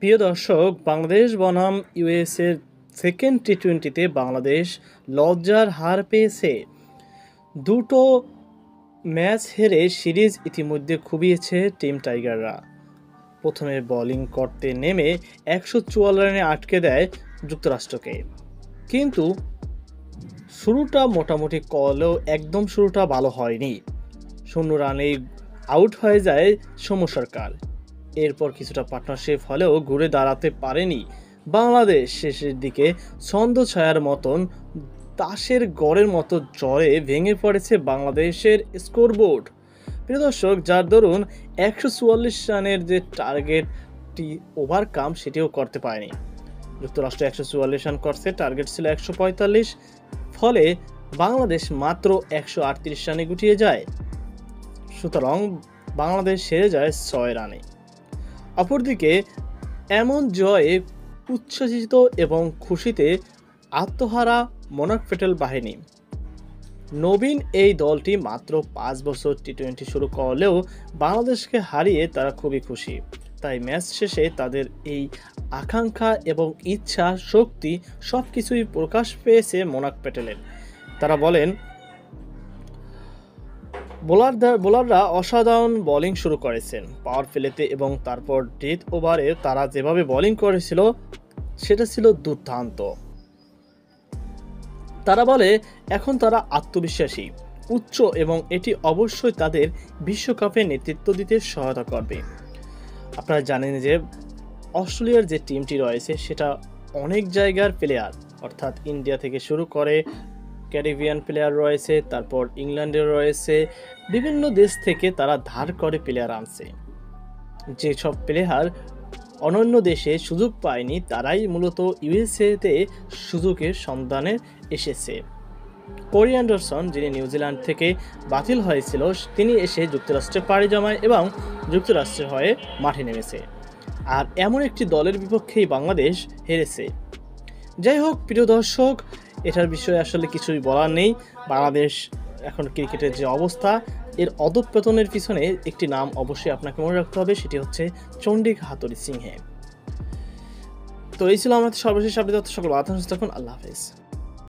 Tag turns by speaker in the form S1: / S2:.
S1: প্রিয় দর্শক, বাংলাদেশ বনাম ইউএসের সেকেন্ড টি-20তে বাংলাদেশ লজ্জার হার পেয়েছে। দুটো ম্যাচ হেরে সিরিজ ইতিমধ্যে খুবিয়েছে টিম টাইগাররা। প্রথমে বোলিং করতে নেমে 144 রানে আটকে দেয় যুক্তরাষ্ট্রকে, কিন্তু শুরুটা মোটামুটি করলেও একদম শুরুটা ভালো হয়নি। 0 রানেই আউট হয়ে যায় সৌম্য সরকার। এরপর কিছুটা পার্টনারশিপ হলেও ঘুরে দাঁড়াতে পারেনি বাংলাদেশ। শেষের দিকে ছন্দছায়ার মতন তাসের গড়ের মতো জ্বরে ভেঙে পড়েছে বাংলাদেশের স্কোরবোর্ড। প্রিয় দর্শক, যার দরুন 144 রানের যে টার্গেটটি ওভারকাম সেটিও করতে পারেনি যুক্তরাষ্ট্র। 144 রান করছে, টার্গেট ছিল 145, ফলে বাংলাদেশ মাত্র 138 রানে গুটিয়ে যায়। সুতরাং বাংলাদেশ হেরে যায় 6 রানে। অপরদিকে এমন জয়ে উচ্ছ্বসিত এবং খুশিতে আত্মহারা মোনাক প্যাটেল বাহিনী। নবীন এই দলটি মাত্র 5 বছর টি-20 শুরু করলেও বাংলাদেশকে হারিয়ে তারা খুবই খুশি। তাই ম্যাচ শেষে তাদের এই আকাঙ্ক্ষা এবং ইচ্ছা শক্তি সবকিছুই প্রকাশ পেয়েছে মোনাক প্যাটেলের। তারা বলেন, বোলাররা অসাধারণ বোলিং শুরু করেছেন পাওয়ার প্লেতে, এবং তারপর ডেথ ওভারে তারা যেভাবে বোলিং করেছিল সেটা ছিল দুর্দান্ত। তারা বলে এখন তারা আত্মবিশ্বাসী, উচ্চ, এবং এটি অবশ্যই তাদের বিশ্বকাপে নেতৃত্ব দিতে সহায়তা করবে। আপনারা জানেন যে অস্ট্রেলিয়ার যে টিমটি রয়েছে সেটা অনেক জায়গার প্লেয়ার, অর্থাৎ ইন্ডিয়া থেকে শুরু করে ক্যারিবিয়ান প্লেয়ার রয়েছে, তারপর ইংল্যান্ডের রয়েছে, বিভিন্ন দেশ থেকে তারা ধার করে প্লেয়ার আনছে। যেসব প্লেয়ার অন্যান্য দেশে সুযোগ পায়নি তারাই মূলত ইউএসএতে সুযোগের সন্ধানে এসেছে। কোরি অ্যান্ডারসন, যিনি নিউজিল্যান্ড থেকে বাতিল হয়েছিল, তিনি এসে যুক্তরাষ্ট্রে পাড়ি জমায় এবং যুক্তরাষ্ট্রের হয়ে মাঠে নেমেছে। আর এমন একটি দলের বিপক্ষেই বাংলাদেশ হেরেছে। যাই হোক প্রিয় দর্শক, এটার বিষয়ে আসলে কিছুই বলার নেই। বাংলাদেশ এখন ক্রিকেটের যে অবস্থা, এর অধঃপতনের পিছনে একটি নাম অবশ্যই আপনাকে মনে রাখতে হবে, সেটি হচ্ছে চন্ডিকা হাথুরুসিংহে। তো এই ছিল আমাদের সর্বশেষ আপডেট। সকল আল্লাহ হাফেজ।